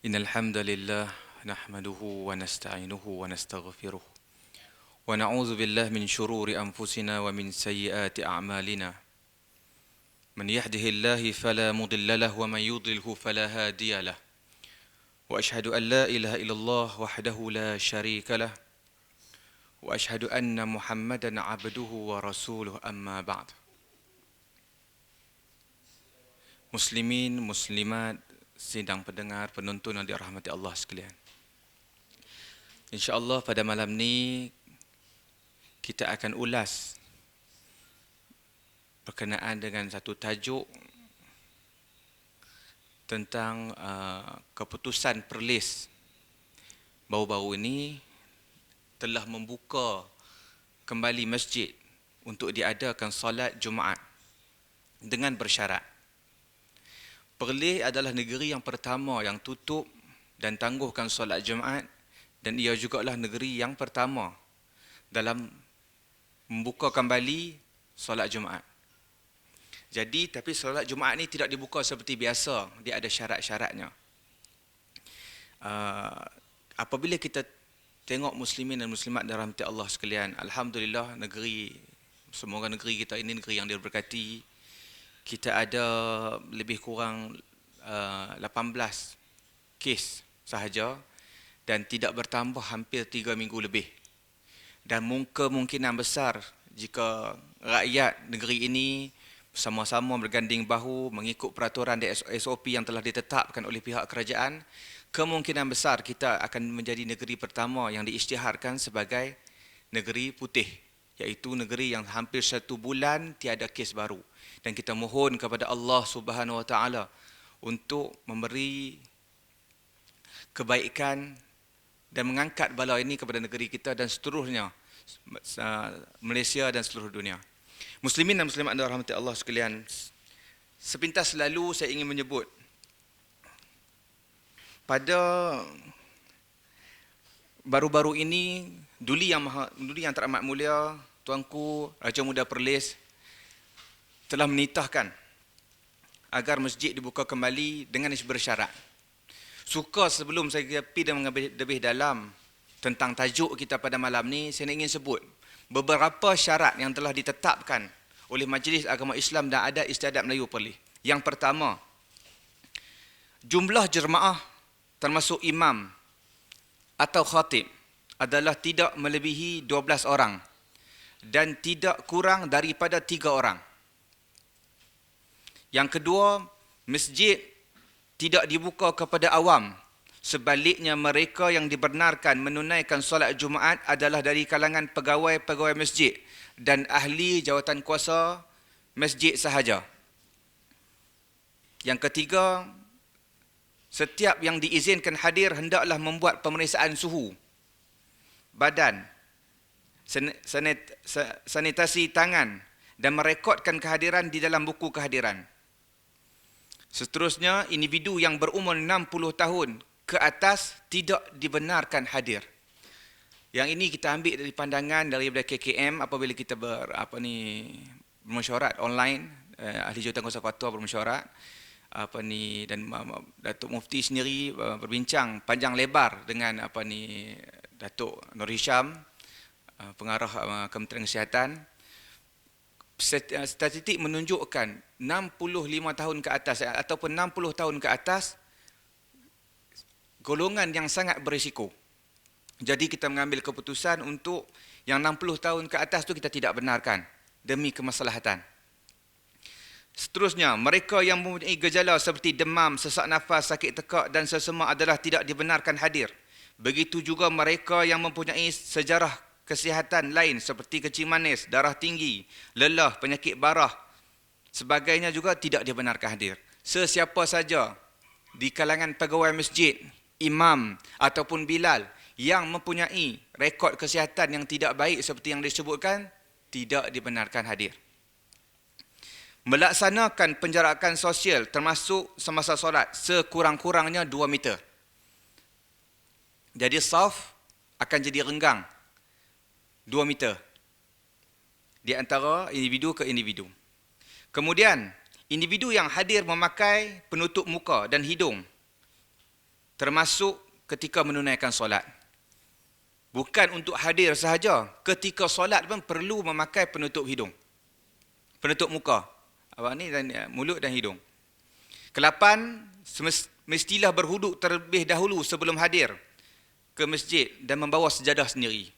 إن الحمد لله نحمده ونستعينه ونستغفره ونعوذ بالله من شرور أنفسنا ومن سيئات أعمالنا من يهده الله فلا مضل له ومن يضلله فلا هادي له وأشهد أن لا إله إلا الله وحده لا شريك له وأشهد أن محمدا عبده ورسوله أما بعد. Muslimin, muslimat, sidang pendengar, penonton yang dirahmati Allah sekalian. InsyaAllah pada malam ni kita akan ulas berkenaan dengan satu tajuk tentang keputusan Perlis baru-baru ini telah membuka kembali masjid untuk diadakan solat Jumaat dengan bersyarat. Perlis adalah negeri yang pertama yang tutup dan tangguhkan solat Jumaat, dan ia jugalah negeri yang pertama dalam membuka kembali solat Jumaat. Jadi, tapi solat Jumaat ni tidak dibuka seperti biasa, dia ada syarat-syaratnya. Apabila kita tengok muslimin dan muslimat dirahmati Allah sekalian, alhamdulillah semoga negeri kita ini negeri yang diberkati. Kita ada lebih kurang 18 kes sahaja dan tidak bertambah hampir 3 minggu lebih. Dan kemungkinan besar jika rakyat negeri ini bersama-sama berganding bahu mengikut peraturan dan SOP yang telah ditetapkan oleh pihak kerajaan, kemungkinan besar kita akan menjadi negeri pertama yang diisytiharkan sebagai negeri putih, iaitu negeri yang hampir 1 bulan tiada kes baru. Dan kita mohon kepada Allah Subhanahu Wa Taala untuk memberi kebaikan dan mengangkat bala ini kepada negeri kita dan seterusnya Malaysia dan seluruh dunia. Muslimin dan muslimat yang dirahmati Allah sekalian, sepintas lalu saya ingin menyebut pada baru-baru ini Duli yang teramat mulia Tuanku Raja Muda Perlis telah menitahkan agar masjid dibuka kembali dengan bersyarat. Suka sebelum saya pergi dan mengambil lebih dalam tentang tajuk kita pada malam ni, saya ingin sebut beberapa syarat yang telah ditetapkan oleh Majlis Agama Islam dan Adat Istiadat Melayu Perlis. Yang pertama, jumlah jemaah termasuk imam atau khatib adalah tidak melebihi 12 orang dan tidak kurang daripada 3 orang. Yang kedua, masjid tidak dibuka kepada awam. Sebaliknya, mereka yang dibenarkan menunaikan solat Jumaat adalah dari kalangan pegawai-pegawai masjid dan ahli jawatan kuasa masjid sahaja. Yang ketiga, setiap yang diizinkan hadir hendaklah membuat pemeriksaan suhu badan, sanitasi tangan dan merekodkan kehadiran di dalam buku kehadiran. Seterusnya, individu yang berumur 60 tahun ke atas tidak dibenarkan hadir. Yang ini kita ambil dari pandangan daripada KKM apabila kita bermesyuarat online, ahli jawatankuasa fatwa bermesyuarat dan Datuk Mufti sendiri berbincang panjang lebar dengan Datuk Nur Hisham, pengarah Kementerian Kesihatan. Statistik menunjukkan 65 tahun ke atas ataupun 60 tahun ke atas golongan yang sangat berisiko. Jadi kita mengambil keputusan untuk yang 60 tahun ke atas tu kita tidak benarkan demi kemaslahatan. Seterusnya, mereka yang mempunyai gejala seperti demam, sesak nafas, sakit tekak dan sesama adalah tidak dibenarkan hadir. Begitu juga mereka yang mempunyai sejarah kesihatan lain seperti kencing manis, darah tinggi, lelah, penyakit barah, sebagainya juga tidak dibenarkan hadir. Sesiapa saja di kalangan pegawai masjid, imam ataupun bilal yang mempunyai rekod kesihatan yang tidak baik seperti yang disebutkan, tidak dibenarkan hadir. Melaksanakan penjarakan sosial termasuk semasa solat sekurang-kurangnya 2 meter. Jadi saf akan jadi renggang 2 meter di antara individu ke individu. Kemudian, individu yang hadir memakai penutup muka dan hidung termasuk ketika menunaikan solat. Bukan untuk hadir sahaja, ketika solat pun perlu memakai penutup hidung. Penutup muka. Mulut dan hidung. Ke-8, mestilah berhuduk terlebih dahulu sebelum hadir ke masjid dan membawa sejadah sendiri.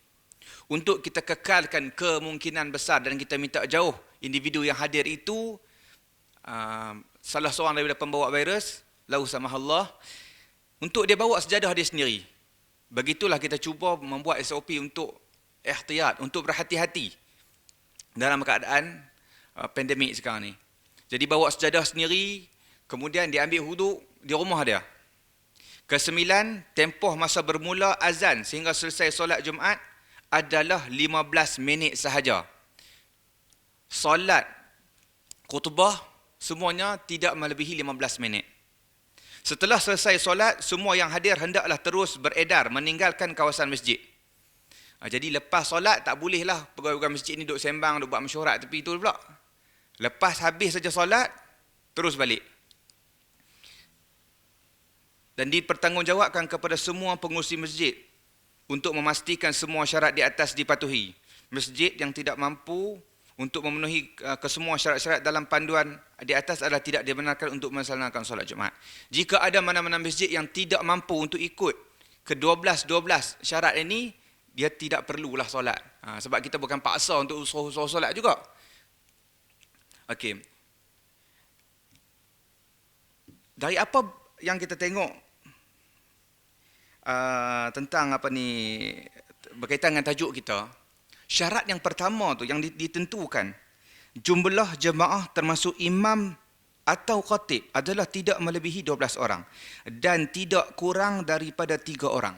Untuk kita kekalkan kemungkinan besar dan kita minta jauh individu yang hadir itu salah seorang daripada pembawa virus, lau samahallah, untuk dia bawa sejadah dia sendiri. Begitulah kita cuba membuat SOP untuk ihtiyat, untuk berhati-hati dalam keadaan pandemik sekarang ni. Jadi bawa sejadah sendiri, kemudian dia ambil huduk di rumah dia. Ke-9, tempoh masa bermula azan sehingga selesai solat Jumaat adalah 15 minit sahaja. Solat khutbah semuanya tidak melebihi 15 minit. Setelah selesai solat, semua yang hadir hendaklah terus beredar meninggalkan kawasan masjid. Jadi lepas solat tak bolehlah pegawai masjid ni duduk sembang, duduk buat mesyuarat tepi tu pula. Lepas habis saja solat, terus balik. Dan dipertanggungjawabkan kepada semua pengurusi masjid untuk memastikan semua syarat di atas dipatuhi. Masjid yang tidak mampu untuk memenuhi kesemua syarat-syarat dalam panduan di atas adalah tidak dibenarkan untuk melaksanakan solat Jumaat. Jika ada mana-mana masjid yang tidak mampu untuk ikut ke 12 syarat ini, dia tidak perlulah solat. Sebab kita bukan paksa untuk suruh solat juga. Okey. Dari apa yang kita tengok tentang berkaitan dengan tajuk kita, syarat yang pertama tu yang ditentukan, jumlah jemaah termasuk imam atau khatib adalah tidak melebihi 12 orang dan tidak kurang daripada 3 orang.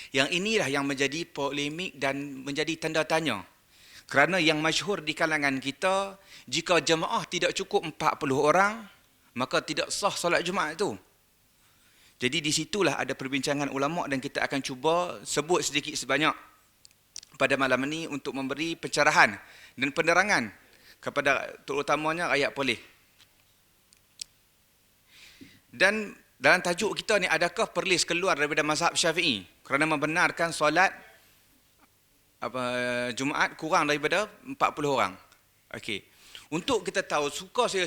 Yang inilah yang menjadi polemik dan menjadi tanda tanya. Kerana yang masyhur di kalangan kita, jika jemaah tidak cukup 40 orang, maka tidak sah solat Jumaat itu. Jadi di situlah ada perbincangan ulama dan kita akan cuba sebut sedikit sebanyak pada malam ini untuk memberi pencerahan dan penerangan kepada terutamanya rakyat polis. Dan dalam tajuk kita ni, adakah perlis keluar daripada mazhab Syafi'i kerana membenarkan solat Jumaat kurang daripada 40 orang? Okey. Untuk kita tahu, suka saya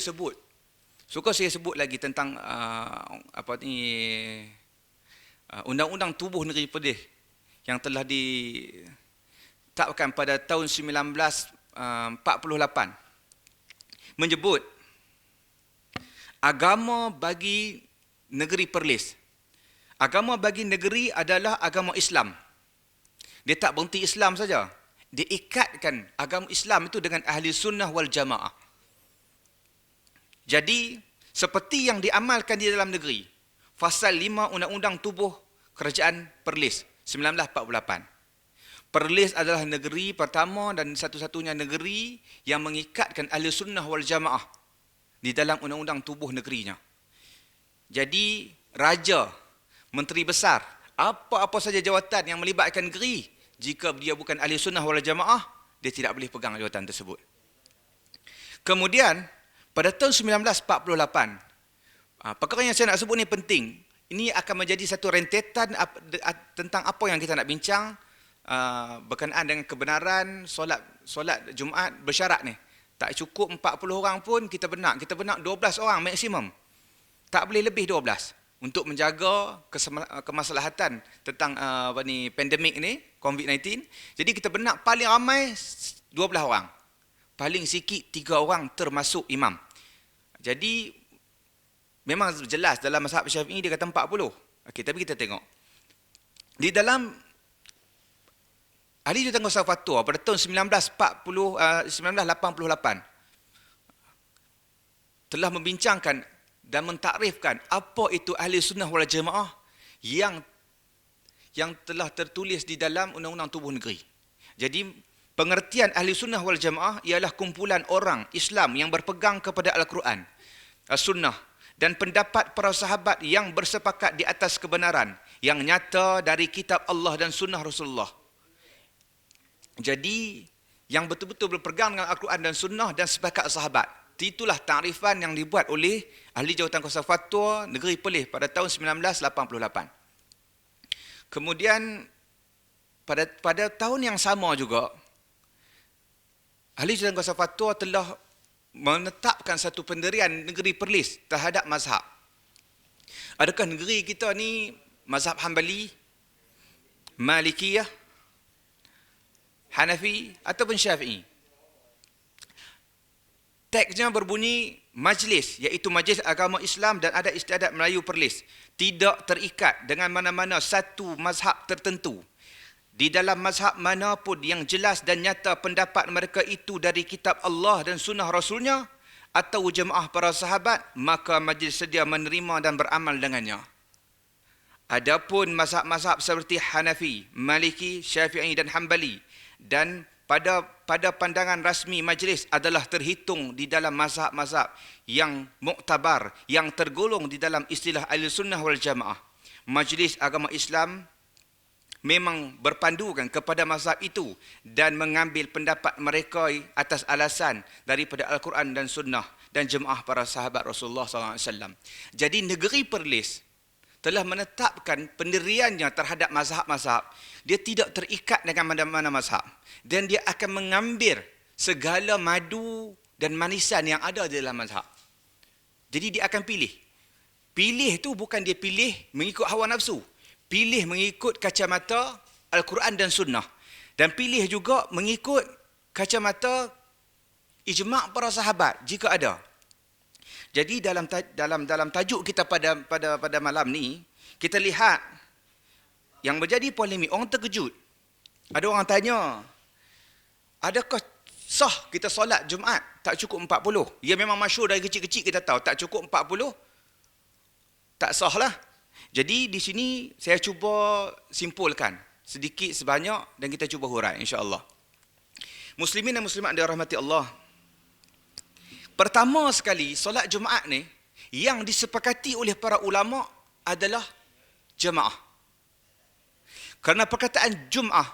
sebut lagi tentang Undang-Undang Tubuh Negeri Perlis yang telah ditetapkan pada tahun 1948 menyebut agama bagi negeri Perlis. Agama bagi negeri adalah agama Islam. Dia tak berhenti Islam saja. Dia ikatkan agama Islam itu dengan ahli sunnah wal jamaah. Jadi, seperti yang diamalkan di dalam negeri, Fasal 5 Undang-Undang Tubuh Kerajaan Perlis 1948. Perlis adalah negeri pertama dan satu-satunya negeri yang mengikatkan ahli sunnah wal jamaah di dalam undang-undang tubuh negerinya. Jadi, raja, menteri besar, apa-apa saja jawatan yang melibatkan negeri, jika dia bukan ahli sunnah wal jamaah, dia tidak boleh pegang jawatan tersebut. Kemudian, pada tahun 1948, perkara yang saya nak sebut ni penting. Ini akan menjadi satu rentetan tentang apa yang kita nak bincang berkenaan dengan kebenaran solat Jumaat bersyarat ni. Tak cukup 40 orang pun kita benak. Kita benak 12 orang maksimum. Tak boleh lebih 12 untuk menjaga kemaslahatan tentang pandemik ni, COVID-19. Jadi kita benak paling ramai 12 orang. Paling sikit 3 orang termasuk imam. Jadi memang jelas dalam mazhab Syafi'i dia kata 40. Okey, tapi kita tengok. Di dalam Ahli Jurutanggusah Fatwa pada tahun 1988 telah membincangkan dan mentakrifkan apa itu ahli sunnah wal jamaah yang telah tertulis di dalam Undang-Undang Tubuh Negeri. Jadi pengertian ahli sunnah wal jamaah ialah kumpulan orang Islam yang berpegang kepada Al-Quran, As-Sunnah dan pendapat para sahabat yang bersepakat di atas kebenaran yang nyata dari kitab Allah dan sunnah Rasulullah. Jadi yang betul-betul berpegang dengan Al-Quran dan sunnah dan sepakat sahabat. Itulah takrifan yang dibuat oleh Ahli Jawatan Kuasa Fatwa Negeri Perlis pada tahun 1988. Kemudian pada tahun yang sama juga, Ahli Jawatan Kuasa Fatwa telah menetapkan satu pendirian Negeri Perlis terhadap mazhab. Adakah negeri kita ni mazhab Hanbali, Malikiyah, Hanafi ataupun Syafi'i? Teksnya berbunyi majlis, iaitu Majlis Agama Islam dan Adat Istiadat Melayu Perlis, tidak terikat dengan mana-mana satu mazhab tertentu. Di dalam mazhab mana pun yang jelas dan nyata pendapat mereka itu dari kitab Allah dan sunnah Rasulnya atau jemaah para sahabat, maka majlis sedia menerima dan beramal dengannya. Adapun mazhab-mazhab seperti Hanafi, Maliki, Syafi'i dan Hanbali, dan pada pandangan rasmi majlis adalah terhitung di dalam mazhab-mazhab yang muktabar, yang tergolong di dalam istilah Ahlussunnah wal Jamaah. Majlis Agama Islam memang berpandukan kepada mazhab itu dan mengambil pendapat mereka atas alasan daripada Al-Quran dan Sunnah dan jemaah para sahabat Rasulullah SAW. Jadi negeri Perlis telah menetapkan pendiriannya terhadap mazhab-mazhab. Dia tidak terikat dengan mana-mana mazhab. Dan dia akan mengambil segala madu dan manisan yang ada di dalam mazhab. Jadi dia akan pilih. Pilih tu bukan dia pilih mengikut hawa nafsu. Pilih mengikut kacamata Al-Quran dan Sunnah. Dan pilih juga mengikut kacamata ijma' para sahabat jika ada. Jadi dalam tajuk kita pada malam ni, kita lihat yang menjadi polemik, orang terkejut. Ada orang tanya, adakah sah kita solat Jumaat tak cukup 40? Ya, memang masyhur dari kecil-kecil kita tahu, tak cukup 40, tak sah lah. Jadi di sini saya cuba simpulkan sedikit sebanyak dan kita cuba hurai insya-Allah. Muslimin dan muslimat dirahmati Allah. Pertama sekali, solat Jumaat ni yang disepakati oleh para ulama adalah jemaah. Kerana perkataan Jum'ah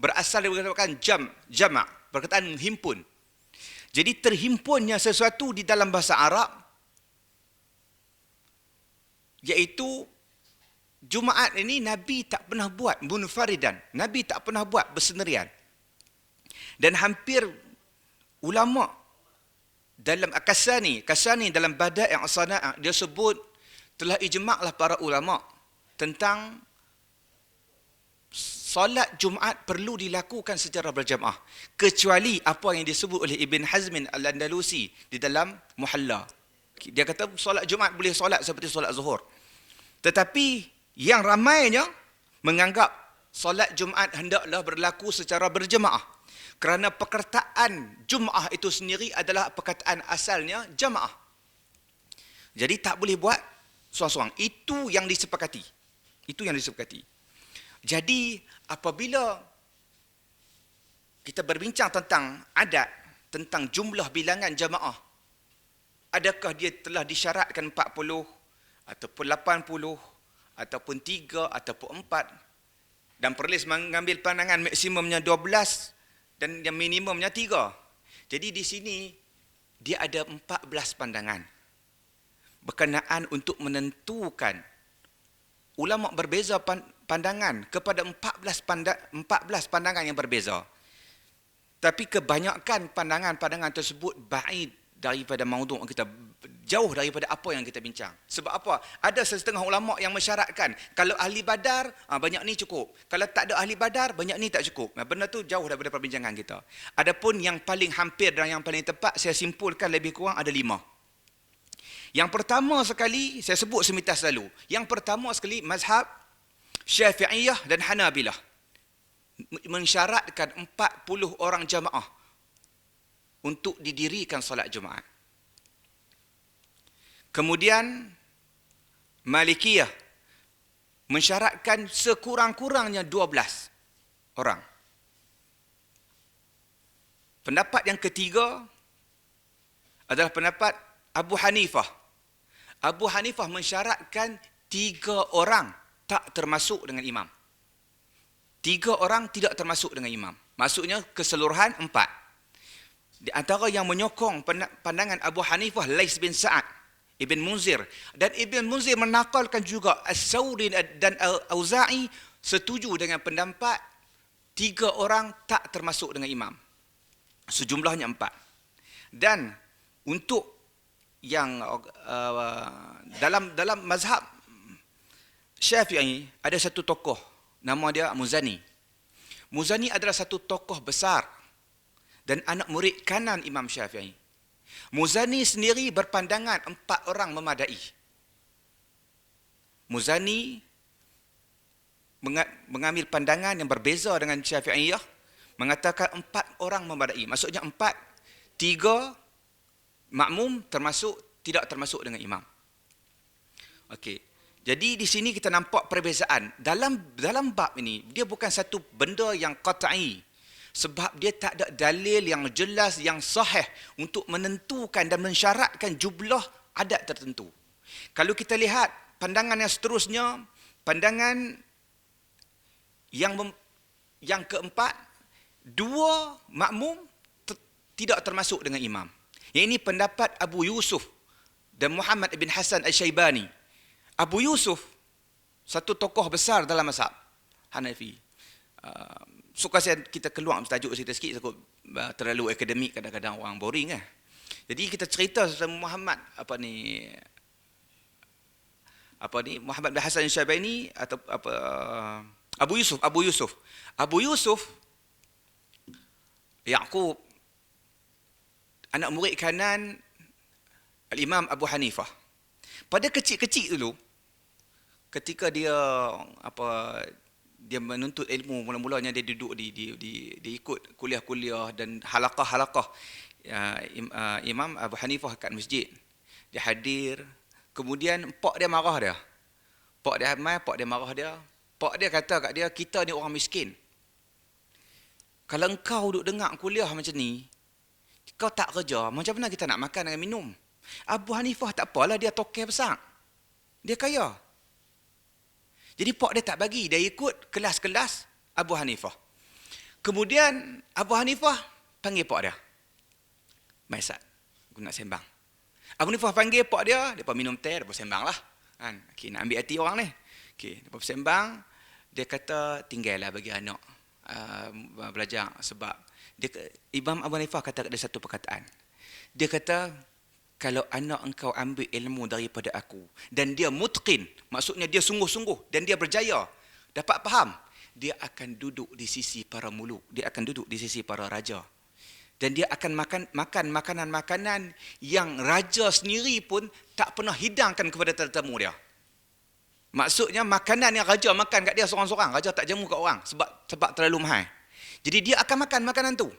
berasal dari perkataan jama', perkataan menghimpun. Jadi terhimpunnya sesuatu di dalam bahasa Arab, iaitu Jumaat ini Nabi tak pernah buat munfaridan. Nabi tak pernah buat bersendirian. Dan hampir ulama' dalam Kasani dalam Bada'i' as-Sana'ah, dia sebut telah ijma'lah para ulama' tentang solat Jumaat perlu dilakukan secara berjamaah, kecuali apa yang disebut oleh Ibn Hazmin Al-Andalusi di dalam Muhalla. Dia kata solat Jumaat boleh solat seperti solat Zuhur. Tetapi yang ramainya menganggap solat Jumaat hendaklah berlaku secara berjamaah. Kerana perkataan Jum'ah itu sendiri adalah perkataan asalnya jamaah. Jadi tak boleh buat seorang-seorang. Itu yang disepakati. Jadi apabila kita berbincang tentang adat, tentang jumlah bilangan jamaah, adakah dia telah disyaratkan 40 ataupun 80 ataupun 3 ataupun 4, dan Perlis mengambil pandangan maksimumnya 12 dan yang minimumnya 3. Jadi di sini dia ada 14 pandangan berkenaan untuk menentukan. Ulama berbeza pandangan kepada 14 pandangan yang berbeza. Tapi kebanyakan pandangan-pandangan tersebut ba'id daripada maudhu' kita, jauh daripada apa yang kita bincang. Sebab apa? Ada setengah ulama' yang mensyaratkan, kalau ahli badar, banyak ni cukup. Kalau tak ada ahli badar, banyak ni tak cukup. Benda tu jauh daripada perbincangan kita. Adapun yang paling hampir dan yang paling tepat, saya simpulkan lebih kurang ada 5. Yang pertama sekali, saya sebut semitas lalu. Yang pertama sekali, mazhab Syafi'iyah dan Hanabilah mensyaratkan 40 orang jamaah untuk didirikan solat Jumaat. Kemudian Malikiyah mensyaratkan sekurang-kurangnya 12 orang. Pendapat yang ketiga adalah pendapat Abu Hanifah. Abu Hanifah mensyaratkan 3 orang tak termasuk dengan imam. 3 orang tidak termasuk dengan imam. Maksudnya keseluruhan 4. Di antara yang menyokong pandangan Abu Hanifah, Lais bin Sa'ad, Ibn Munzir. Dan Ibn Munzir menakalkan juga As-Sawri dan Al-Auza'i setuju dengan pendapat 3 orang tak termasuk dengan imam. Sejumlahnya 4. Dan untuk yang dalam mazhab Syafi'i ada satu tokoh, nama dia Muzani. Muzani adalah satu tokoh besar dan anak murid kanan Imam Syafi'i. Muzani sendiri berpandangan 4 orang memadai. Muzani mengambil pandangan yang berbeza dengan Syafi'iyah, mengatakan 4 orang memadai. Maksudnya 4, 3 makmum tidak termasuk dengan imam. Okey. Jadi di sini kita nampak perbezaan. Dalam bab ini, dia bukan satu benda yang qat'i. Sebab dia tak ada dalil yang jelas, yang sahih untuk menentukan dan mensyaratkan jumlah adat tertentu. Kalau kita lihat pandangan yang seterusnya, pandangan yang keempat, 2 makmum tidak termasuk dengan imam. Yang ini pendapat Abu Yusuf dan Muhammad ibn Hasan Al-Syaibani. Abu Yusuf, satu tokoh besar dalam mazhab Hanafi. Suka kita keluar tajuk cerita sikit, takut terlalu akademik, kadang-kadang orang boring . Jadi kita cerita tentang Muhammad Muhammad bin Hasan Al-Syaibani atau Abu Yusuf Yaqub, anak murid kanan Al-Imam Abu Hanifah. Pada kecil-kecil dulu, ketika dia menuntut ilmu, mula-mulanya dia duduk dia ikut kuliah-kuliah dan halaqah-halaqah Imam Abu Hanifah kat masjid. Dia hadir, kemudian pak dia marah dia. Pak dia marah dia. Pak dia kata kat dia, kita ni orang miskin. Kalau engkau duduk dengar kuliah macam ni, kau tak kerja, macam mana kita nak makan dan minum? Abu Hanifah tak apalah, dia tokoh besar. Dia kaya. Jadi pak dia tak bagi, dia ikut kelas-kelas Abu Hanifah. Kemudian Abu Hanifah panggil pak dia. Mai Sat, aku nak sembang. Abu Hanifah panggil pak dia, depa minum teh, depa sembang lah. Kan? Okay, nak ambil hati orang ni. Okay, depa sembang, dia kata tinggallah bagi anak belajar sebab Imam Abu Hanifah kata ada satu perkataan. Dia kata, kalau anak engkau ambil ilmu daripada aku dan dia mutqin, maksudnya dia sungguh-sungguh dan dia berjaya, dapat faham, dia akan duduk di sisi para muluk, dia akan duduk di sisi para raja. Dan dia akan makan makanan-makanan yang raja sendiri pun tak pernah hidangkan kepada tetamu dia. Maksudnya makanan yang raja makan kat dia seorang-seorang, raja tak jamu kat orang sebab terlalu mahal. Jadi dia akan makan makanan tu.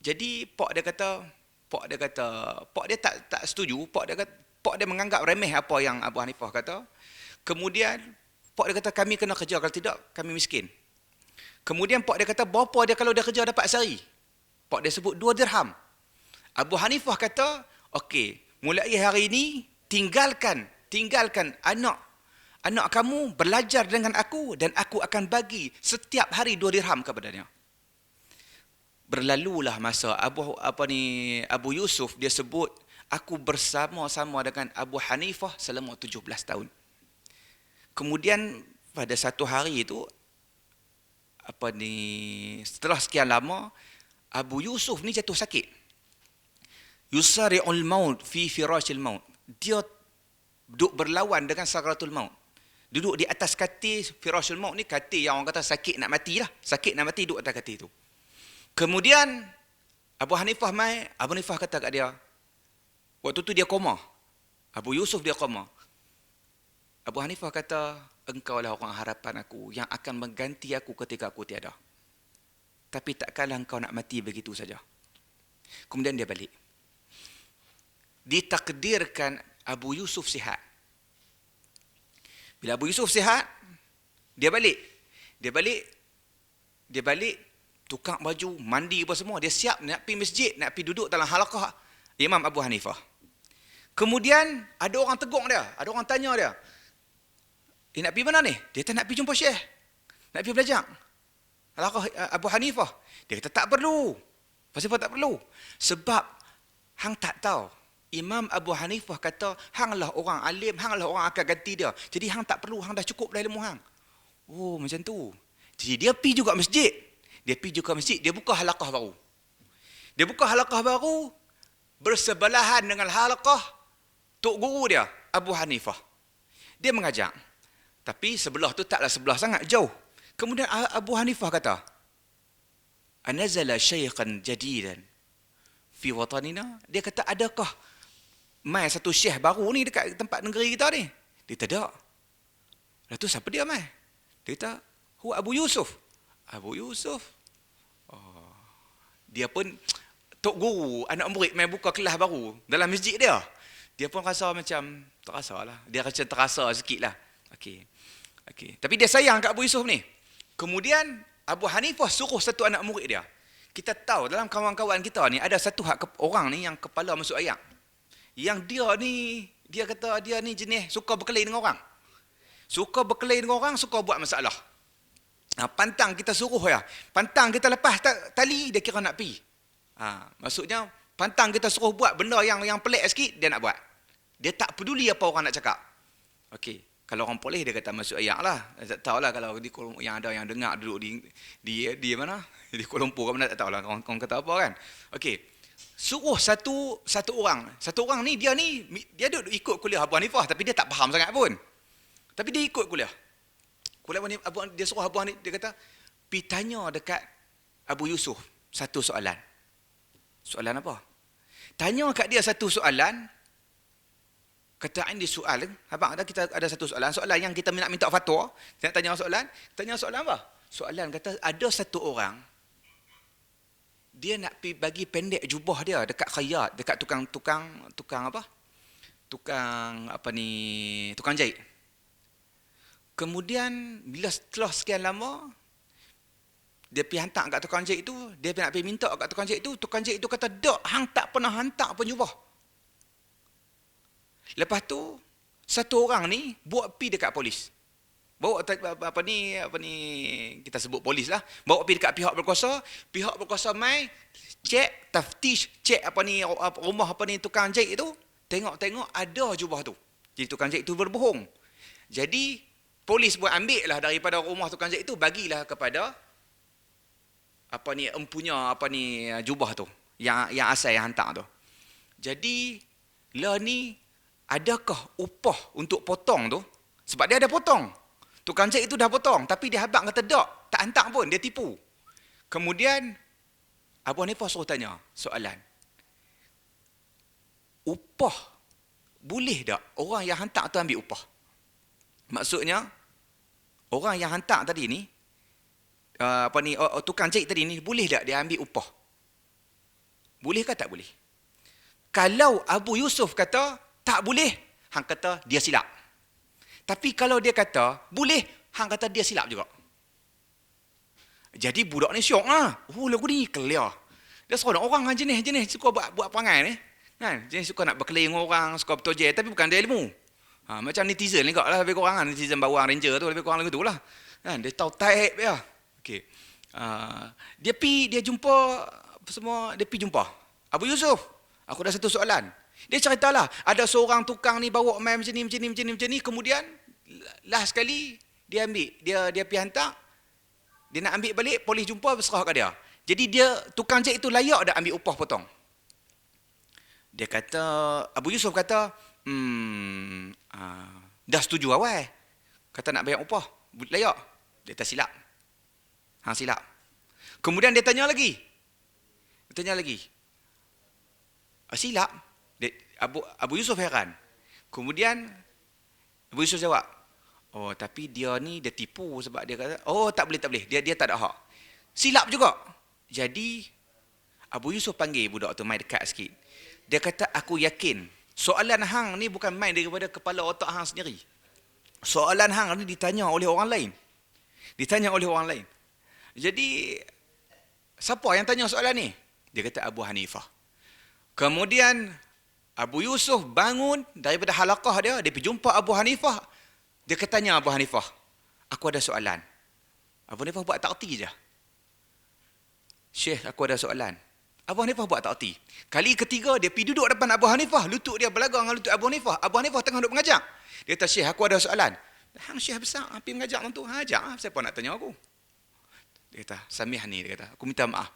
Jadi pak dia tak setuju. Pak dia menganggap remeh apa yang Abu Hanifah kata. Kemudian pak dia kata kami kena kerja, kalau tidak kami miskin. Kemudian pak dia kata berapa dia kalau dia kerja dapat sehari? Pak dia sebut 2 dirham. Abu Hanifah kata, okey, mulai hari ini tinggalkan anak kamu belajar dengan aku dan aku akan bagi setiap hari 2 dirham kepadanya. Berlalulah masa Abu Yusuf dia sebut, aku bersama-sama dengan Abu Hanifah selama 17 tahun. Kemudian pada satu hari itu setelah sekian lama Abu Yusuf ni jatuh sakit. Yusari'ul maut fi firashil maut. Dia duduk berlawan dengan sakratul maut. Duduk di atas katil firashul maut ni, katil yang orang kata sakit nak mati lah. Sakit nak mati duduk atas katil tu. Kemudian Abu Hanifah kata kat dia, waktu tu dia koma. Abu Yusuf dia koma. Abu Hanifah kata, engkau lah orang harapan aku yang akan mengganti aku ketika aku tiada. Tapi takkanlah engkau nak mati begitu saja. Kemudian dia balik. Ditakdirkan Abu Yusuf sihat. Bila Abu Yusuf sihat, dia balik. Tukar baju, mandi apa semua. Dia siap nak pergi masjid, nak pergi duduk dalam halaqah Imam Abu Hanifah. Kemudian ada orang tegur dia, ada orang tanya dia, nak pergi mana ni? Dia tak nak pergi jumpa Syekh, nak pergi belajar halaqah Abu Hanifah. Dia kata tak perlu. Pasal apa tak perlu? Sebab hang tak tahu. Imam Abu Hanifah kata, hanglah orang alim, hanglah orang akan ganti dia. Jadi hang tak perlu, hang dah cukup dah ilmu hang. Oh, macam tu. Jadi dia pergi juga masjid. Dia buka halaqah baru. Dia buka halaqah baru bersebelahan dengan halaqah tok guru dia, Abu Hanifah. Dia mengajak. Tapi sebelah tu taklah sebelah sangat, jauh. Kemudian Abu Hanifah kata, "Anazala syaikhan jadidan fi watanina?" Dia kata, adakah mai satu syekh baru ni dekat tempat negeri kita ni? Dia kata, tak. Lepas tu siapa dia mai? Dia kata, huwa Abu Yusuf. Abu Yusuf. Oh. Dia pun, tok guru, anak murid mai buka kelas baru dalam masjid dia. Dia pun rasa macam, terasa lah. Dia macam terasa sikit lah. Okey. Tapi dia sayang kat Abu Yusuf ni. Kemudian, Abu Hanifah suruh satu anak murid dia. Kita tahu dalam kawan-kawan kita ni, ada satu orang ni yang kepala masuk ayak. Yang dia kata dia ni jenis suka berkelahi dengan orang. Suka berkelahi dengan orang, suka buat masalah. Pantang kita suruh ya. Pantang kita lepas tali, dia kira nak pi. Maksudnya, pantang kita suruh buat benda yang pelik sikit, dia nak buat. Dia tak peduli apa orang nak cakap. Okey. Kalau orang polis dia kata masuk ayak lah. Tak tahulah kalau yang ada yang dengar duduk di mana? Di Kuala Lumpur ke mana, tak tahulah orang kata apa kan. Okey. Suruh satu orang. Satu orang ni dia duduk ikut kuliah Abu Hanifah tapi dia tak faham sangat pun. Tapi dia ikut kuliah. Dia suruh Abu Hanifah, dia kata, "Pi tanya dekat Abu Yusuf satu soalan." Soalan apa? Tanya kat dia satu soalan. Kata indi soal, abang ada kita ada satu soalan yang kita nak minta fatwa. Saya nak tanya soalan apa? Soalan kata ada satu orang dia nak pi bagi pendek jubah dia dekat khayat, dekat tukang apa? Tukang jahit. Kemudian bila setelah sekian lama dia pergi hantar kat tukang jahit itu, dia nak pergi minta kat tukang jahit itu kata, "Dak, hang tak pernah hantar pun jubah." Lepas tu satu orang ni buat pi dekat polis. Bawa kita sebut polis lah. Bawa pi dekat pihak berkuasa mai cek taftish, cek rumah tukang jahit itu, tengok ada jubah tu. Jadi tukang jahit itu berbohong. Jadi polis buat ambil lah daripada rumah tukang jahit itu, bagilah kepada empunya jubah tu, yang asal yang hantar tu. Jadi lah ni adakah upah untuk potong tu? Sebab dia ada potong. Tukang jahit itu dah potong, tapi dia habaq kata tak hantar pun, dia tipu. Kemudian Abu Hanifah suruh tanya soalan. Upah boleh tak orang yang hantar tu ambil upah? Maksudnya orang yang hantar tadi ni tukang jahit tadi ni boleh tak dia ambil upah? Boleh ke tak boleh? Kalau Abu Yusuf kata tak boleh, hang kata dia silap. Tapi kalau dia kata boleh, hang kata dia silap juga. Jadi budak ni syok lah. Oh, lagu ni clear. Dia seorang orang jenis suka buat perangai ni. Kan? Jenis suka nak berkelahi dengan orang, suka bertojel, tapi bukan dia ilmu. Macam netizen ni kot lah, lebih kurang kan. Netizen bawang ranger tu, lebih kurang lagu tu lah. Kan? Dia tahu type dia. Okay. Dia jumpa semua, dia pergi jumpa Abu Yusuf. Aku ada satu soalan. Dia ceritalah, ada seorang tukang ni bawa main macam ni, kemudian last sekali dia ambil, dia pergi hantar, dia nak ambil balik, polis jumpa, berserah kat dia. Jadi tukang jahit itu layak dah ambil upah potong. Dia kata, Abu Yusuf kata, dah setuju awal. Kata nak bayar upah, layak. Dia tak silap. Hang silap. Kemudian dia tanya lagi. Silap? Abu Yusuf heran. Kemudian Abu Yusuf jawab, oh tapi dia ni dia tipu sebab dia kata, oh tak boleh. Dia tak ada hak. Silap juga. Jadi Abu Yusuf panggil budak tu mai dekat sikit. Dia kata, aku yakin soalan hang ni bukan main daripada kepala otak hang sendiri. Soalan hang ni ditanya oleh orang lain. Jadi siapa yang tanya soalan ni? Dia kata Abu Hanifah. Kemudian Abu Yusuf bangun daripada halaqah dia pergi jumpa Abu Hanifah. Dia tanya Abu Hanifah, aku ada soalan. Abu Hanifah buat takti je. Syekh, aku ada soalan. Abu Hanifah buat tak erti. Kali ketiga dia pergi duduk depan Abu Hanifah, lutut dia berlaga dengan lutut Abu Hanifah. Abu Hanifah tengah duduk mengajar. Dia kata, Syekh, aku ada soalan. Hang Syekh besar, hampir mengajar tu. Ajar, siapa nak tanya aku? Dia kata, Samihni, dia kata, aku minta maaf.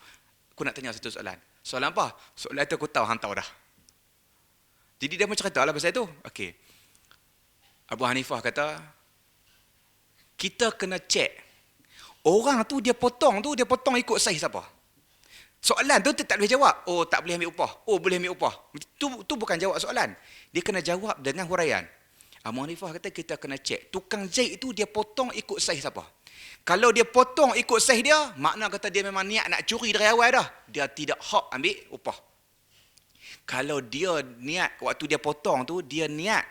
Aku nak tanya satu soalan. Soalan apa? Soalan itu aku tahu, hang tahu dah. Jadi dia mencerita lah pasal itu. Okey. Abu Hanifah kata, kita kena cek. Orang tu dia potong ikut saiz siapa? Soalan tu tak boleh jawab. Oh, tak boleh ambil upah. Oh, boleh ambil upah. Tu bukan jawab soalan. Dia kena jawab dengan huraian. Abu Hanifah kata kita kena cek. Tukang jahit tu dia potong ikut saiz siapa? Kalau dia potong ikut saiz dia, makna kata dia memang niat nak curi dari awal dah. Dia tidak hak ambil upah. Kalau dia niat, waktu dia potong tu, dia niat,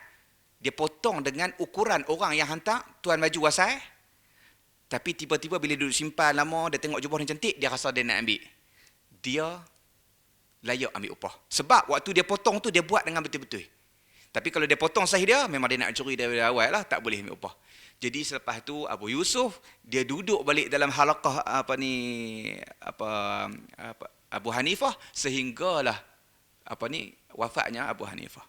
dia potong dengan ukuran orang yang hantar, tuan baju wasai. Tapi tiba-tiba bila duduk simpan lama, dia tengok jubah ni cantik, dia rasa dia nak ambil. Dia layak ambil upah. Sebab waktu dia potong tu, dia buat dengan betul-betul. Tapi kalau dia potong saiz dia, memang dia nak curi dari awal lah, tak boleh ambil upah. Jadi selepas tu Abu Yusuf dia duduk balik dalam halaqah Abu Hanifah sehinggalah wafatnya Abu Hanifah.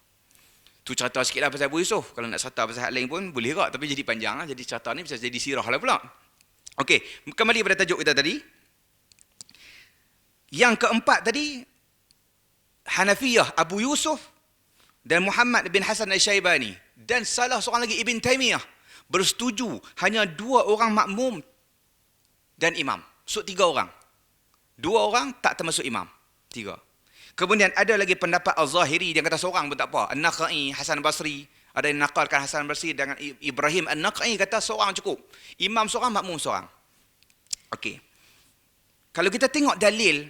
Tu cerita sikitlah pasal Abu Yusuf. Kalau nak cerita pasal hal lain pun boleh juga, tapi jadi panjang lah. Jadi cerita ni bisa jadi sirah lah pula. Okey, kembali pada tajuk kita tadi. Yang keempat tadi, Hanafiyah, Abu Yusuf dan Muhammad bin Hasan al-Syaibani dan salah seorang lagi Ibn Taymiyah bersetuju hanya 2 orang makmum dan imam. So 3 orang. 2 orang tak termasuk imam. 3. Kemudian ada lagi pendapat Al-Zahiri yang kata seorang pun tak apa. An-Naqai, Hasan Basri, ada yang nakalkan Hasan Basri dengan Ibrahim An-Naqai kata seorang cukup. Imam seorang, makmum seorang. Okey. Kalau kita tengok dalil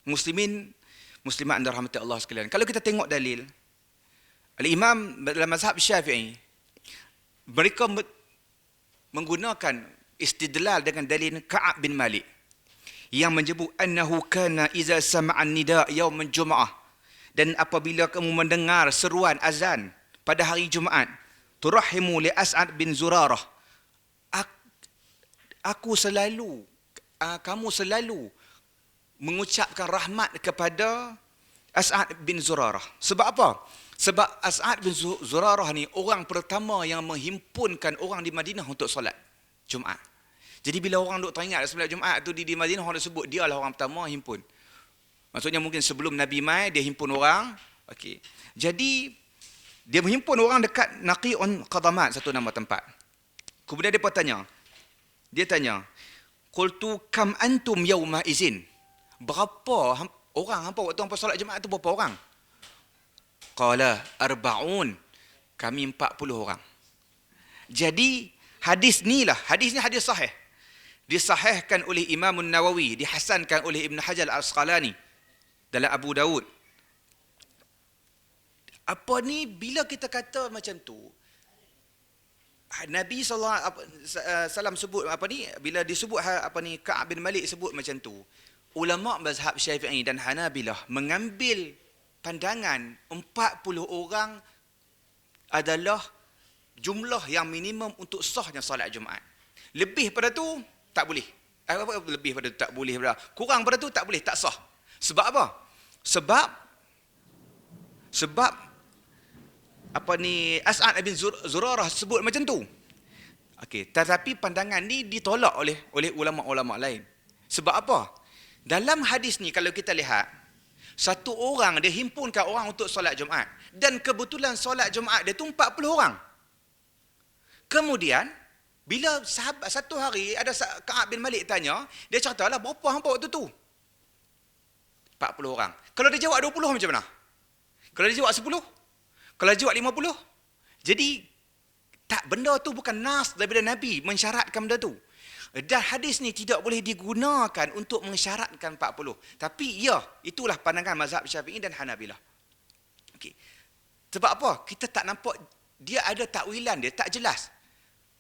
muslimat anda rahmati Allah sekalian. Kalau kita tengok dalil Al-Imam dalam mazhab Syafi'i, mereka menggunakan istidlal dengan dalil Ka'ab bin Malik yang menyebut annahu kana iza sama'an nida yaum al-jum'ah, dan apabila kamu mendengar seruan azan pada hari Jumaat, turahimu li As'ad bin Zurarah, kamu selalu mengucapkan rahmat kepada As'ad bin Zurarah. Sebab apa? Sebab As'ad bin Zurarah ni orang pertama yang menghimpunkan orang di Madinah untuk solat Jumaat. Jadi bila orang duk teringat solat Jumaat tu di Madinah, orang sebut dia lah orang pertama himpun. Maksudnya mungkin sebelum Nabi mai dia himpun orang. Okey. Jadi dia menghimpun orang dekat Naqi'un Qadamat, satu nama tempat. Kemudian dia tanya. Dia tanya, "Qultu kam antum yauma izin?" Berapa orang hampa waktu hampa solat Jumaat tu, berapa orang? Qala arba'un. Kami 40 orang. Jadi hadis ni hadis sahih. Disahihkan oleh Imam Nawawi, dihasankan oleh Ibn Hajar Al-Asqalani dalam Abu Dawud. Apa ni, bila kita kata macam tu, Nabi SAW sebut bila disebut Ka'ab bin Malik sebut macam tu, ulama mazhab Syafi'i dan Hanabilah mengambil pandangan 40 orang adalah jumlah yang minimum untuk sahnya solat Jumaat. Lebih pada tu tak boleh. Lebih pada tu tak boleh. Kurang pada tu tak boleh, tak sah. Sebab apa? Sebab As'ad bin Zurarah sebut macam tu. Okey, tetapi pandangan ni ditolak oleh ulama-ulama lain. Sebab apa? Dalam hadis ni kalau kita lihat, satu orang dia himpunkan orang untuk solat Jumaat, dan kebetulan solat Jumaat dia tu 40 orang. Kemudian bila satu hari ada Ka'ab bin Malik tanya, dia ceritalah berapa hampa waktu tu? 40 orang. Kalau dia jawab 20 macam mana? Kalau dia jawab 10? Kalau dia jawab 50? Jadi tak, benda tu bukan nas daripada Nabi mensyaratkan benda tu. Dan hadis ni tidak boleh digunakan untuk mensyaratkan 40. Tapi ya, itulah pandangan mazhab Syafi'i dan Hanabilah. Okey. Sebab apa? Kita tak nampak dia ada takwilan, dia tak jelas.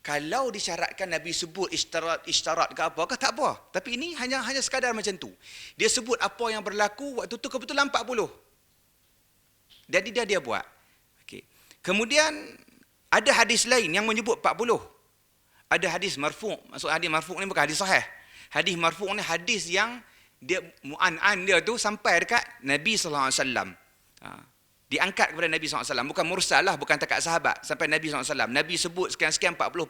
Kalau disyaratkan Nabi sebut isyarat ke apa ke, tak apa. Tapi ini hanya sekadar macam tu. Dia sebut apa yang berlaku waktu tu kebetulan 40. Jadi dia buat. Okey. Kemudian ada hadis lain yang menyebut 40. Ada hadis marfu'. Maksud hadis marfu' ni bukan hadis sahih. Hadis marfu' ni hadis yang dia mu'an-an dia tu sampai dekat Nabi SAW. Diangkat kepada Nabi SAW. Bukan mursal lah, bukan takat sahabat. Sampai Nabi SAW. Nabi sebut sekian-sekian 40.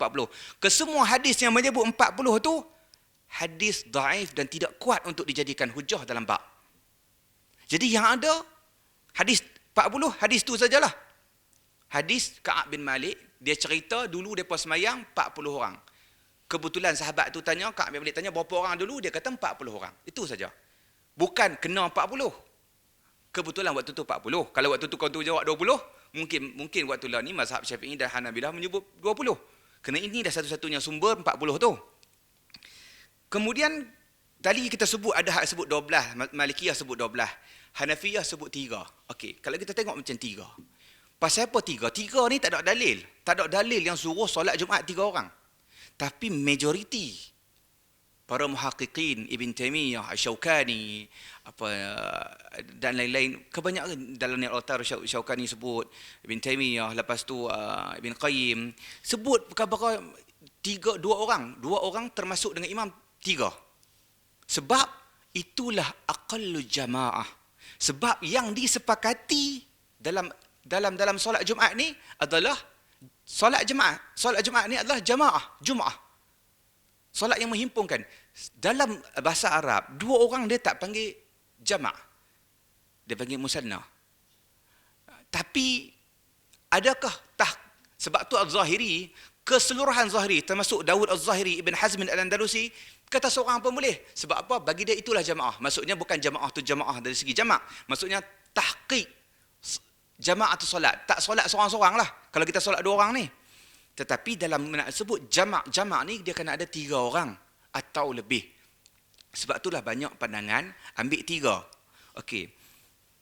Kesemua hadis yang menyebut 40 tu, hadis daif dan tidak kuat untuk dijadikan hujah dalam bab. Jadi yang ada, hadis 40, hadis tu sajalah. Hadis Ka'ab bin Malik, dia cerita dulu mereka semayang 40 orang. Kebetulan sahabat tu tanya, Ka'ab bin Malik tanya berapa orang dulu, dia kata 40 orang. Itu saja. Bukan kena 40. Kebetulan waktu tu 40. Kalau waktu tu kau tu jawab 20, mungkin waktu lah ni mazhab Syafi'i dan Hanabilah menyebut 20. Kerana ini dah satu-satunya sumber 40 tu. Kemudian tadi kita sebut ada hak sebut 12, Malikiyah sebut 12, Hanafiyah sebut 3. Okey, kalau kita tengok macam 3. Pasal apa 3? 3 ni tak ada dalil. Tak ada dalil yang suruh solat Jumaat 3 orang. Tapi majoriti para muhaqqiqin, Ibn Taymiyah, Syaukani, dan lain-lain, kebanyakan dalam Nail Autar Syaukani sebut, Ibn Taymiyah, lepas tu Ibn Qayyim sebut perkara 2 orang. 2 orang termasuk dengan imam 3. Sebab itulah aqallu jamaah. Sebab yang disepakati dalam solat Jumaat ni adalah solat jemaah. Solat Jumaat ni adalah Jumaah. Solat yang menghimpunkan. Dalam bahasa Arab, 2 orang dia tak panggil jama'. Dia panggil musanna. Tapi adakah sebab tu Al-Zahiri, keseluruhan Zahiri termasuk Dawud Al-Zahiri, Ibn Hazm Al-Andalusi kata seorang pun boleh. Sebab apa? Bagi dia itulah jamaah. Maksudnya bukan jamaah tu jamaah dari segi jama'. Maksudnya tahqiq jamaah tu solat. Tak solat seorang-seorang lah. Kalau kita solat 2 orang ni. Tetapi dalam nak sebut jama' ni dia kena ada 3 orang atau lebih. Sebab itulah banyak pandangan ambil 3. Okey.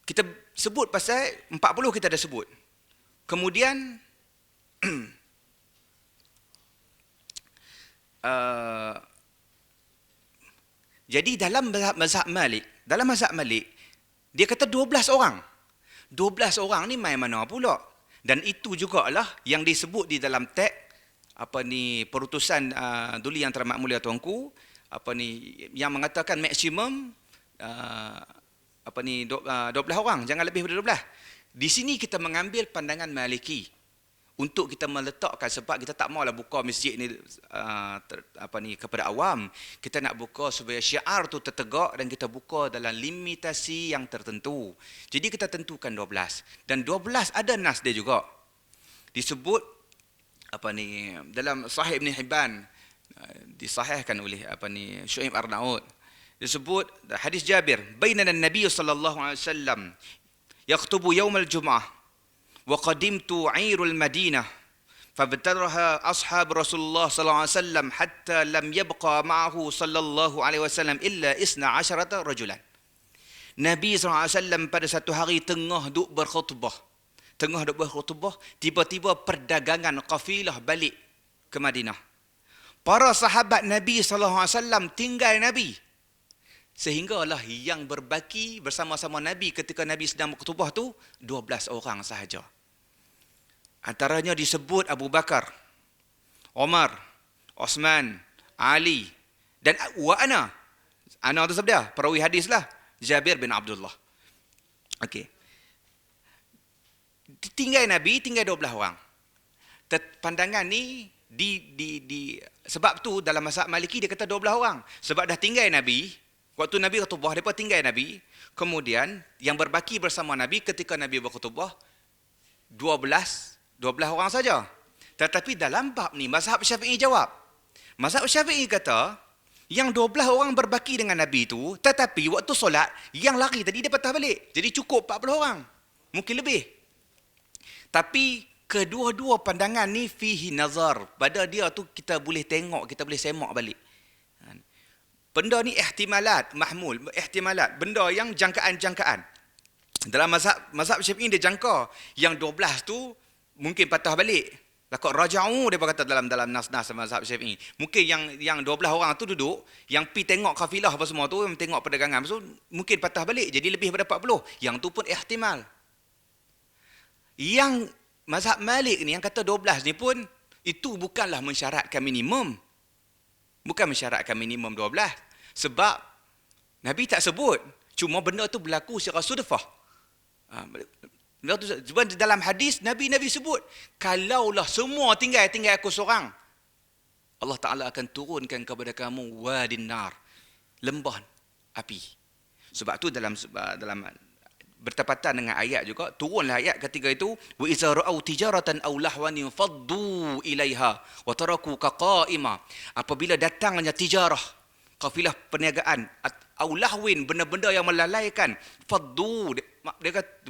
Kita sebut pasal 40 kita dah sebut. Kemudian jadi dalam mazhab Malik, dia kata 12 orang. 12 orang ni main mana pula? Dan itu jugalah yang disebut di dalam teks perutusan dulu yang teramat mulia tuanku, yang mengatakan maksimum 12 orang, jangan lebih daripada 12. Di sini kita mengambil pandangan Maliki untuk kita meletakkan, sebab kita tak maulah buka masjid ni kepada awam. Kita nak buka supaya syiar tu tertegak dan kita buka dalam limitasi yang tertentu. Jadi kita tentukan 12. Dan 12 ada nas dia juga. Disebut dalam Sahih Ibn Hibban, disahihkan oleh Syuaib Arnaud. Disebut hadis Jabir, bainana Nabi sallallahu alaihi wasallam yaktubu yaumal Jum'ah وقدمت عير المدينة فابتدرها أصحاب رسول الله صلى الله عليه وسلم حتى لم يبقى معه صلى الله عليه وسلم إلا 12 رجلا. Nabi SAW pada satu hari tengah duk berkhutbah, tiba-tiba perdagangan kafilah balik ke Madinah. Para sahabat Nabi SAW tinggal Nabi. Sehinggalah yang berbaki bersama-sama Nabi ketika Nabi sedang berkhutbah tu 12 orang sahaja. Antaranya disebut Abu Bakar, Omar, Osman, Ali dan ana tu sabda perawi hadis lah, Jabir bin Abdullah. Okey. Tinggal Nabi, tinggal 12 orang. Pandangan ni sebab tu dalam mazhab Maliki dia kata 12 orang. Sebab dah tinggal Nabi, waktu Nabi berkhutbah depa tinggal Nabi, kemudian yang berbaki bersama Nabi ketika Nabi berkhutbah 12 orang saja. Tetapi dalam bab ni mazhab Syafi'i jawab. Mazhab Syafi'i kata yang 12 orang berbaki dengan Nabi tu, tetapi waktu solat yang lari tadi dia patah balik. Jadi cukup 40 orang. Mungkin lebih. Tapi kedua-dua pandangan ni fihi nazar. Pada dia tu kita boleh tengok, kita boleh semak balik. Benda ni ihtimalat, mahmul, ihtimalat. Benda yang jangkaan-jangkaan. Dalam mazhab Syafi'i dia jangka yang 12 tu mungkin patah balik. Lakot raja'u dia kata dalam nas-nas mazhab Syafi'i. Mungkin yang 12 orang tu duduk, yang pi tengok kafilah apa semua tu, yang tengok perdagangan tu mungkin patah balik jadi lebih daripada 40. Yang tu pun ihtimal. Yang mazhab Malik ni yang kata 12 ni pun itu bukanlah mensyaratkan minimum. Bukan mensyaratkan minimum 12. Sebab Nabi tak sebut. Cuma benda tu berlaku secara sudfah. Benda tu, sebab dalam hadis, Nabi sebut, kalaulah semua tinggal aku seorang, Allah Ta'ala akan turunkan kepada kamu wadin nar, lembah api. Sebab tu dalam bertepatan dengan ayat juga, turunlah ayat ketika itu, wa iza ra'au tijaratan aw lahwan faddu ilaiha wa tarakuka qa'ima. Apabila datangnya tijarah, kafilah perniagaan, aw lahwin, benda-benda yang melalaikan, faddu, dia kata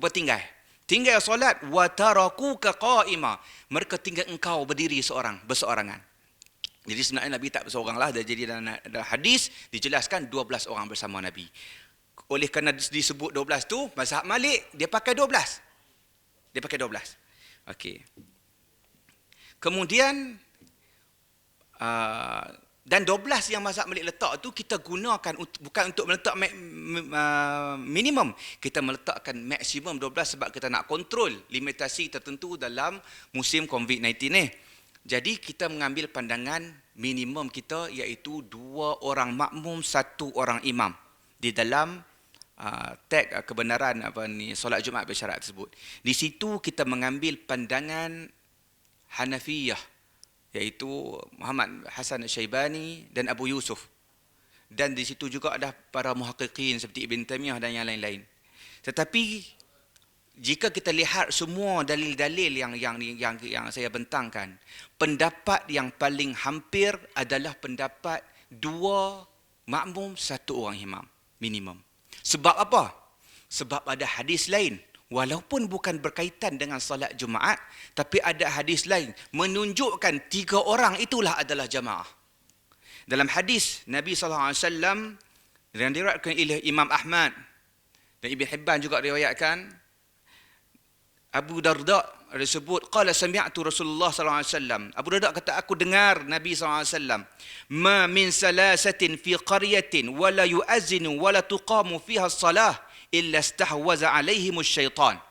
tinggal solat, wa tarakuka qa'ima, mereka tinggal engkau berdiri berseorangan. Jadi sebenarnya Nabi tak berseoranglah. Jadi dalam hadis dijelaskan 12 orang bersama Nabi. Oleh kerana disebut 12 tu, mazhab Malik dia pakai 12. Okey. Kemudian dan 12 yang mazhab Malik letak tu kita gunakan bukan untuk meletak minimum, kita meletakkan maksimum 12 sebab kita nak kontrol limitasi tertentu dalam musim COVID-19 ni. Jadi kita mengambil pandangan minimum kita iaitu 2 orang makmum, 1 orang imam di dalam tag kebenaran solat Jumaat bersyarat tersebut. Di situ kita mengambil pandangan Hanafiyah iaitu Muhammad Hasan Syaibani dan Abu Yusuf. Dan di situ juga ada para muhaqqiqin seperti Ibn Taymiyah dan yang lain-lain. Tetapi jika kita lihat semua dalil-dalil yang saya bentangkan, pendapat yang paling hampir adalah pendapat 2 makmum, 1 orang imam minimum. Sebab apa? Sebab ada hadis lain, walaupun bukan berkaitan dengan salat Jumaat, tapi ada hadis lain menunjukkan 3 orang itulah adalah jamaah. Dalam hadis Nabi SAW yang diriwayatkan oleh Imam Ahmad dan Ibn Hibban juga riwayatkan, Abu Darda disebut, qala sami'tu Rasulullah sallallahu alaihi wasallam. Abu Darda kata, aku dengar Nabi sallallahu alaihi wasallam, ma min salasatin fi qaryatin wa la yu'azzinu wa la tuqamu fiha as-salah illa istahwaza alaihim asy-syaitan.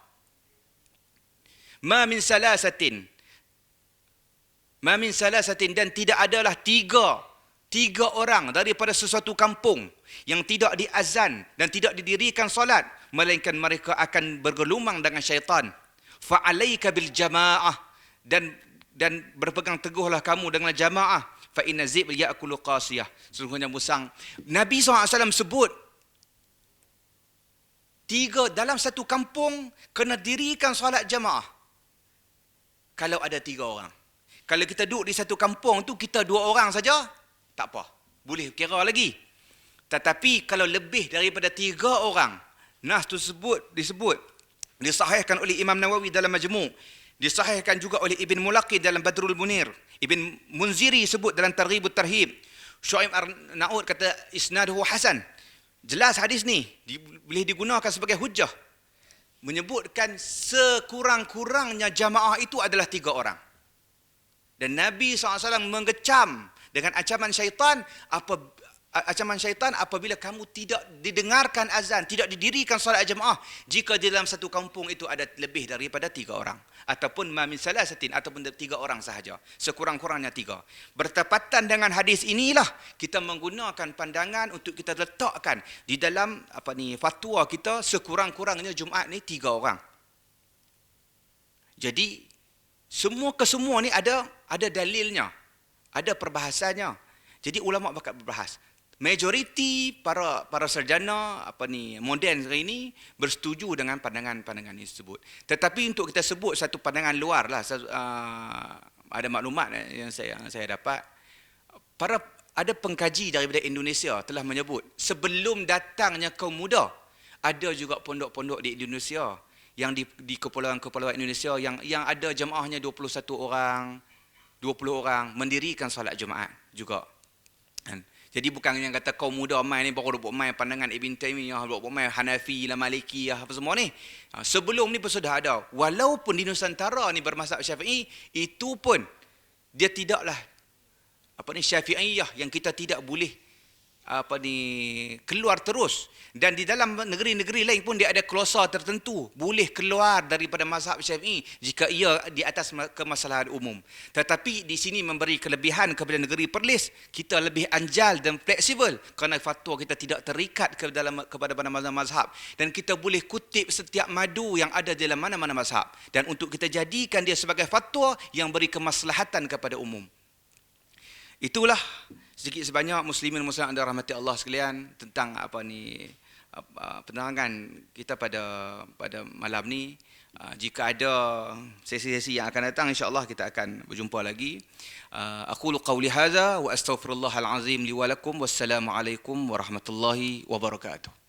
Ma min salasatin dan tidak adalah tiga orang daripada sesuatu kampung yang tidak diazan dan tidak didirikan solat, melainkan mereka akan bergelumang dengan syaitan. Fa'alaika bil jamaah, dan berpegang teguhlah kamu dengan jamaah. Fa inna zib ya'kulu qasiyah, sesungguhnya musang. Nabi SAW sebut 3 dalam satu kampung kena dirikan solat jamaah kalau ada 3 orang. Kalau kita duduk di satu kampung tu kita 2 orang saja, tak apa, boleh kira lagi. Tetapi kalau lebih daripada 3 orang, nas tersebut disahihkan oleh Imam Nawawi dalam Majmu', disahihkan juga oleh Ibn Mulaqid dalam Badrul Munir, Ibn Munziri sebut dalam Targhibut Tarhib, Syuaib Ar-Naud kata isnaduhu hasan. Jelas hadis ni boleh digunakan sebagai hujjah, menyebutkan sekurang-kurangnya jamaah itu adalah 3 orang. Dan Nabi SAW mengecam dengan ancaman syaitan apabila kamu tidak didengarkan azan, tidak didirikan solat jemaah jika di dalam satu kampung itu ada lebih daripada 3 orang, ataupun ma min salasatin, ataupun 3 orang sahaja, sekurang-kurangnya 3. Bertepatan dengan hadis inilah kita menggunakan pandangan untuk kita letakkan di dalam fatwa kita, sekurang-kurangnya Jumaat ni 3 orang. Jadi semua ni ada dalilnya, ada perbahasannya. Jadi ulama bakal berbahas. Majoriti para sarjana moden hari ini bersetuju dengan pandangan ini tersebut. Tetapi untuk kita sebut satu pandangan luar lah, ada maklumat yang saya dapat, ada pengkaji daripada Indonesia telah menyebut sebelum datangnya kaum muda, ada juga pondok-pondok di Indonesia yang di kepulauan-kepulauan Indonesia yang ada jemaahnya 21 orang, 20 orang mendirikan solat Jumaat juga. Jadi bukan yang kata kaum muda main ni baru duk main pandangan Ibn Taymiyah, duk main Hanafi lah, Maliki lah, apa semua ni. Sebelum ni pun sudah ada. Walaupun di Nusantara ni bermazhab Syafi'i, itu pun dia tidaklah Syafi'iyah yang kita tidak boleh keluar terus, dan di dalam negeri-negeri lain pun dia ada klausa tertentu boleh keluar daripada mazhab Syafi'i jika ia di atas kemasalahan umum. Tetapi di sini memberi kelebihan kepada negeri Perlis, kita lebih anjal dan fleksibel kerana fatwa kita tidak terikat kepada mana-mana mazhab, dan kita boleh kutip setiap madu yang ada dalam mana-mana mazhab, dan untuk kita jadikan dia sebagai fatwa yang beri kemaslahatan kepada umum. Itulah sedikit sebanyak muslimin muslimat yang dirahmati Allah sekalian tentang penerangan kita pada malam ni. Jika ada sesi-sesi yang akan datang, insya-Allah kita akan berjumpa lagi. Aqulu qawli hadza wa astaghfirullahal azim li wa lakum. Wassalamu alaikum warahmatullahi wabarakatuh.